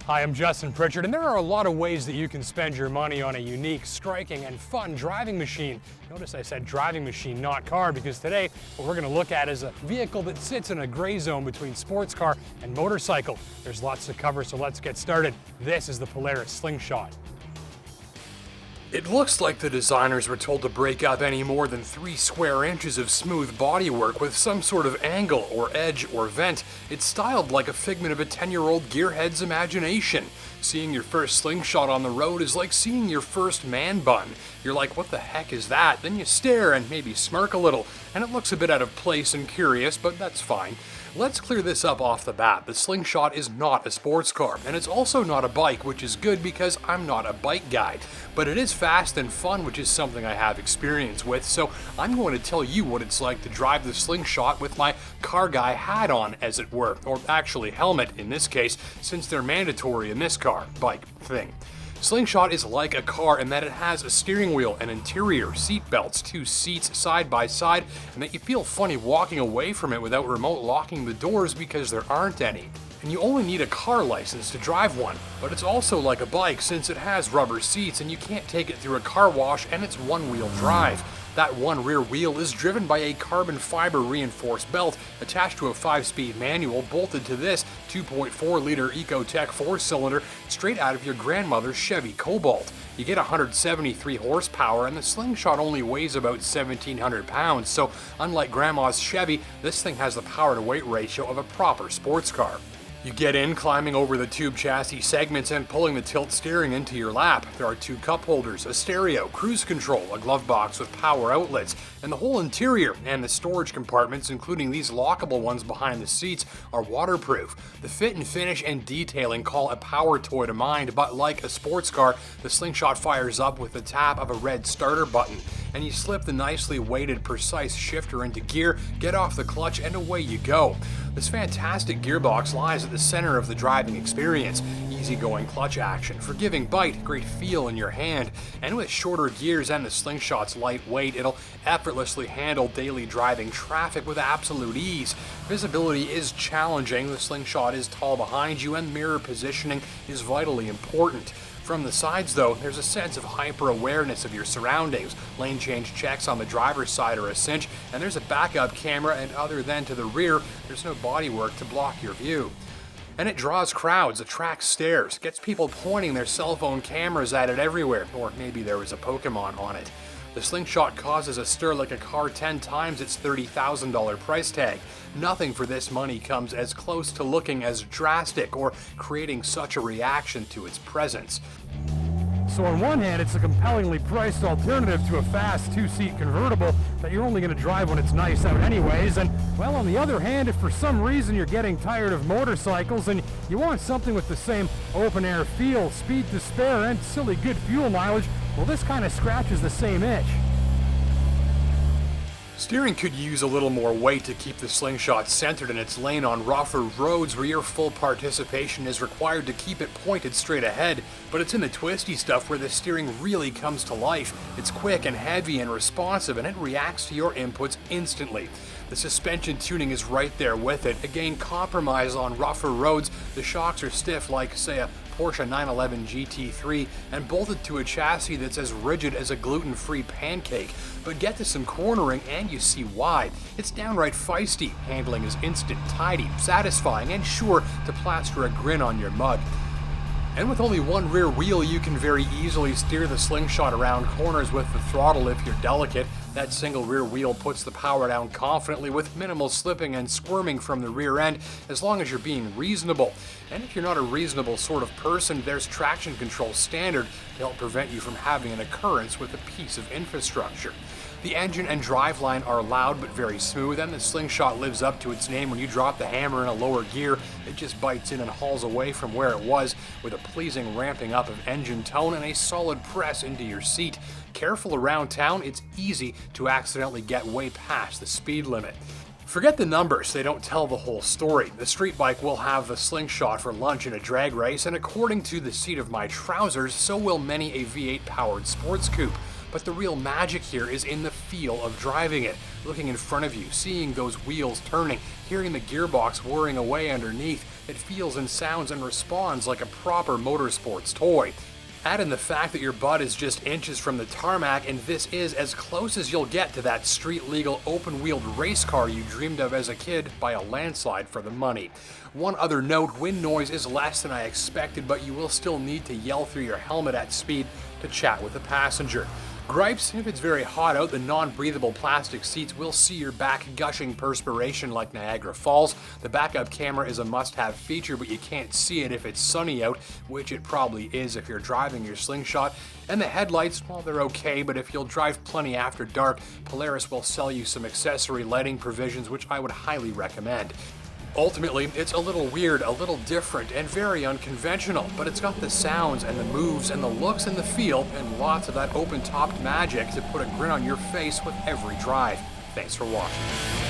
Hi, I'm Justin Pritchard, and there are a lot of ways that you can spend your money on a unique, striking, and fun driving machine. Notice I said driving machine, not car, because today what we're going to look at is a vehicle that sits in a gray zone between sports car and motorcycle. There's lots to cover, so let's get started. This is the Polaris Slingshot. It looks like the designers were told to break up any more than 3 square inches of smooth bodywork with some sort of angle or edge or vent. It's styled like a figment of a 10-year-old gearhead's imagination. Seeing your first Slingshot on the road is like seeing your first man bun. You're like, what the heck is that? Then you stare and maybe smirk a little, and it looks a bit out of place and curious, but that's fine. Let's clear this up off the bat. The Slingshot is not a sports car, and it's also not a bike, which is good because I'm not a bike guy. But it is fast and fun, which is something I have experience with, so I'm going to tell you what it's like to drive the Slingshot with my car guy hat on, as it were, or actually helmet in this case, since they're mandatory in this car, bike thing. Slingshot is like a car in that it has a steering wheel, an interior, seat belts, 2 seats side by side, and that you feel funny walking away from it without remote locking the doors because there aren't any. And you only need a car license to drive one, but it's also like a bike since it has rubber seats and you can't take it through a car wash, and it's one-wheel drive. That one rear wheel is driven by a carbon fiber reinforced belt attached to a 5-speed manual bolted to this 2.4-liter Ecotec 4-cylinder straight out of your grandmother's Chevy Cobalt. You get 173 horsepower, and the Slingshot only weighs about 1,700 pounds, so unlike grandma's Chevy, this thing has the power-to-weight ratio of a proper sports car. You get in climbing over the tube chassis segments and pulling the tilt steering into your lap. There are 2 cup holders, a stereo, cruise control, a glove box with power outlets, and the whole interior and the storage compartments, including these lockable ones behind the seats, are waterproof. The fit and finish and detailing call a power toy to mind, but like a sports car, the Slingshot fires up with the tap of a red starter button, and you slip the nicely weighted, precise shifter into gear, get off the clutch, and away you go. This fantastic gearbox lies at the center of the driving experience. Easygoing clutch action, forgiving bite, great feel in your hand, and with shorter gears and the Slingshot's light weight, it'll effortlessly handle daily driving traffic with absolute ease. Visibility is challenging, the Slingshot is tall behind you, and mirror positioning is vitally important. From the sides though, there's a sense of hyper-awareness of your surroundings. Lane change checks on the driver's side are a cinch, and there's a backup camera, and other than to the rear, there's no bodywork to block your view. And it draws crowds, attracts stares, gets people pointing their cell phone cameras at it everywhere, or maybe there was a Pokemon on it. The Slingshot causes a stir like a car 10 times its $30,000 price tag. Nothing for this money comes as close to looking as drastic or creating such a reaction to its presence. So on one hand, it's a compellingly priced alternative to a fast 2-seat convertible that you're only going to drive when it's nice out anyways, and well, on the other hand, if for some reason you're getting tired of motorcycles and you want something with the same open-air feel, speed to spare, and silly good fuel mileage, well, this kind of scratches the same itch. Steering could use a little more weight to keep the Slingshot centered in its lane on rougher roads where your full participation is required to keep it pointed straight ahead, but it's in the twisty stuff where the steering really comes to life. It's quick and heavy and responsive, and it reacts to your inputs instantly. The suspension tuning is right there with it. Again, compromise on rougher roads. The shocks are stiff like, say, a Porsche 911 GT3 and bolted to a chassis that's as rigid as a gluten-free pancake. But get to some cornering and you see why. It's downright feisty. Handling is instant, tidy, satisfying, and sure to plaster a grin on your mug. And with only one rear wheel, you can very easily steer the Slingshot around corners with the throttle if you're delicate. That single rear wheel puts the power down confidently with minimal slipping and squirming from the rear end, as long as you're being reasonable. And if you're not a reasonable sort of person, there's traction control standard to help prevent you from having an occurrence with a piece of infrastructure. The engine and driveline are loud but very smooth, and the Slingshot lives up to its name. When you drop the hammer in a lower gear, it just bites in and hauls away from where it was with a pleasing ramping up of engine tone and a solid press into your seat. Careful around town, it's easy to accidentally get way past the speed limit. Forget the numbers, they don't tell the whole story. The street bike will have the Slingshot for lunch in a drag race, and according to the seat of my trousers, so will many a V8 powered sports coupe. But the real magic here is in the feel of driving it. Looking in front of you, seeing those wheels turning, hearing the gearbox whirring away underneath, it feels and sounds and responds like a proper motorsports toy. Add in the fact that your butt is just inches from the tarmac, and this is as close as you'll get to that street-legal open-wheeled race car you dreamed of as a kid by a landslide for the money. One other note, wind noise is less than I expected, but you will still need to yell through your helmet at speed to chat with a passenger. Gripes, if it's very hot out, the non-breathable plastic seats will see your back gushing perspiration like Niagara Falls. The backup camera is a must-have feature, but you can't see it if it's sunny out, which it probably is if you're driving your Slingshot. And the headlights, well, they're okay, but if you'll drive plenty after dark, Polaris will sell you some accessory lighting provisions, which I would highly recommend. Ultimately, it's a little weird, a little different, and very unconventional, but it's got the sounds and the moves and the looks and the feel and lots of that open-topped magic to put a grin on your face with every drive. Thanks for watching.